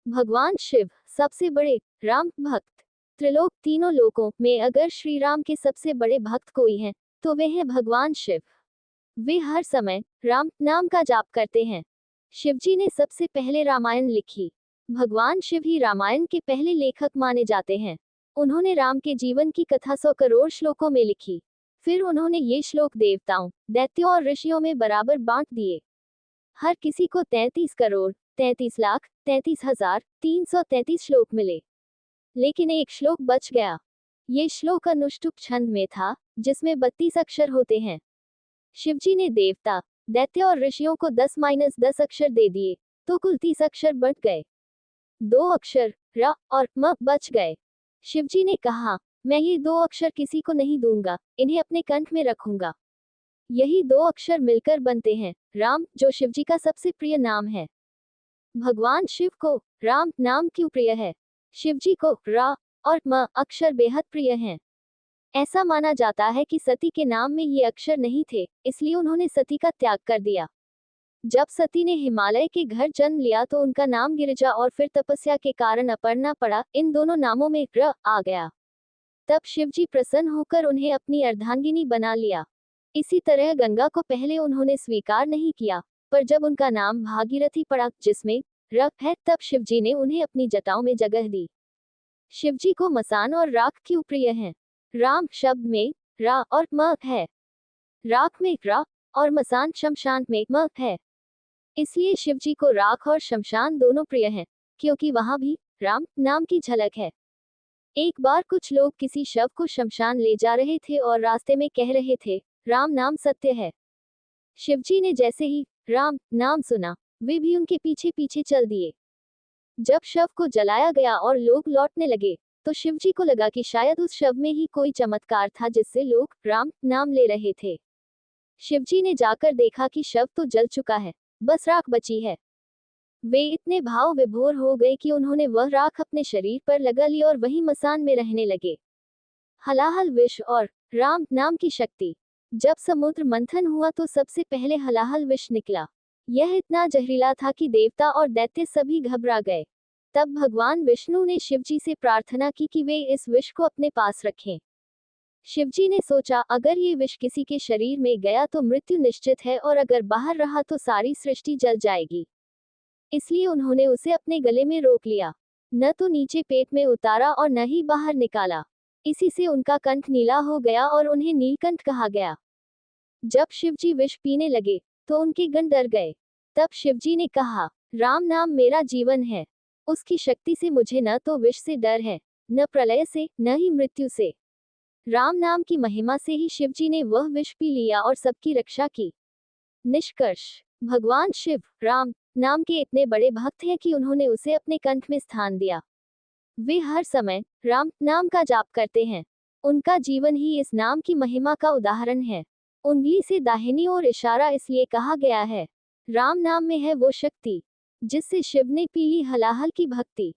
भगवान शिव सबसे बड़े राम भक्त। त्रिलोक तीनों लोकों में अगर श्री राम के सबसे बड़े भक्त कोई हैं तो वे हैं भगवान शिव। वे हर समय राम नाम का जाप करते हैं। शिवजी ने सबसे पहले रामायण लिखी। भगवान शिव ही रामायण के पहले लेखक माने जाते हैं। उन्होंने राम के जीवन की कथा 100 करोड़ श्लोकों में लिखी। फिर उन्होंने ये श्लोक देवताओं, दैत्यों और ऋषियों में बराबर बांट दिए। हर किसी को 33 करोड़ 33 लाख 33,333 श्लोक मिले, लेकिन एक श्लोक बच गया। ये श्लोक अनुष्टुप छंद में था, जिसमें 32 अक्षर होते हैं। शिवजी ने देवता, दैत्य और ऋषियों को 10-10 अक्षर दे दिए, तो कुल 30 अक्षर बच गए। 2 अक्षर र और म बच गए। शिवजी ने कहा, मैं ये 2 अक्षर किसी को नहीं दूंगा, इन्हें अपने कंठ में रखूंगा। यही 2 अक्षर मिलकर बनते हैं राम, जो शिवजी का सबसे प्रिय नाम है। भगवान शिव को राम नाम क्यों प्रिय है? शिवजी को रा और म अक्षर बेहद प्रिय हैं। ऐसा माना जाता है कि सती के नाम में ये अक्षर नहीं थे, इसलिए उन्होंने सती का त्याग कर दिया। जब सती ने हिमालय के घर जन्म लिया तो उनका नाम गिरिजा और फिर तपस्या के कारण अपर्णा पड़ा। इन दोनों नामों में र आ गया। तब शिवजी प्रसन्न होकर उन्हें अपनी अर्धांगिनी बना लिया। इसी तरह गंगा को पहले उन्होंने स्वीकार नहीं किया, पर जब उनका नाम भागीरथी पड़ा, जिसमें र है, तब शिवजी ने उन्हें अपनी जटाओं में जगह दी। शिवजी को मसान और राख क्यों प्रिय हैं? राम शब्द में रा और म है, राख में रा और मसान शमशान में म है। इसलिए शिवजी को राख और शमशान दोनों प्रिय हैं, क्योंकि वहां भी राम नाम की झलक है। एक बार कुछ लोग किसी शव को शमशान ले जा रहे थे और रास्ते में कह रहे थे, राम नाम सत्य है। शिवजी ने जैसे ही राम नाम सुना, वे भी उनके पीछे पीछे चल दिए। जब शव को जलाया गया और लोग लौटने लगे, तो शिवजी को लगा कि शायद उस शव में ही कोई चमत्कार था जिससे लोग राम नाम ले रहे थे। शिवजी ने जाकर देखा कि शव तो जल चुका है, बस राख बची है। वे इतने भाव विभोर हो गए कि उन्होंने वह राख अपने शरीर पर लगा ली और वही मसान में रहने लगे। हलाहल विष और राम नाम की शक्ति। जब समुद्र मंथन हुआ तो सबसे पहले हलाहल विष निकला। यह इतना जहरीला था कि देवता और दैत्य सभी घबरा गए। तब भगवान विष्णु ने शिवजी से प्रार्थना की कि वे इस विष को अपने पास रखें। शिवजी ने सोचा, अगर ये विष किसी के शरीर में गया तो मृत्यु निश्चित है, और अगर बाहर रहा तो सारी सृष्टि जल जाएगी। इसलिए उन्होंने उसे अपने गले में रोक लिया। न तो नीचे पेट में उतारा और न ही बाहर निकाला। इसी से उनका कंठ नीला हो गया और उन्हें नीलकंठ कहा गया। जब शिवजी विष पीने लगे तो उनके गण डर गए। तब शिवजी ने कहा, राम नाम मेरा जीवन है। उसकी शक्ति से मुझे न तो विष से डर है, न प्रलय से, न ही मृत्यु से। राम नाम की महिमा से ही शिवजी ने वह विष पी लिया और सबकी रक्षा की। निष्कर्ष, भगवान शिव राम नाम के इतने बड़े भक्त हैं कि उन्होंने उसे अपने कंठ में स्थान दिया। वे हर समय राम नाम का जाप करते हैं। उनका जीवन ही इस नाम की महिमा का उदाहरण है। उंगली से दाहिनी ओर इशारा इसलिए कहा गया है। राम नाम में है वो शक्ति जिससे शिव ने पी ली हलाहल की भक्ति।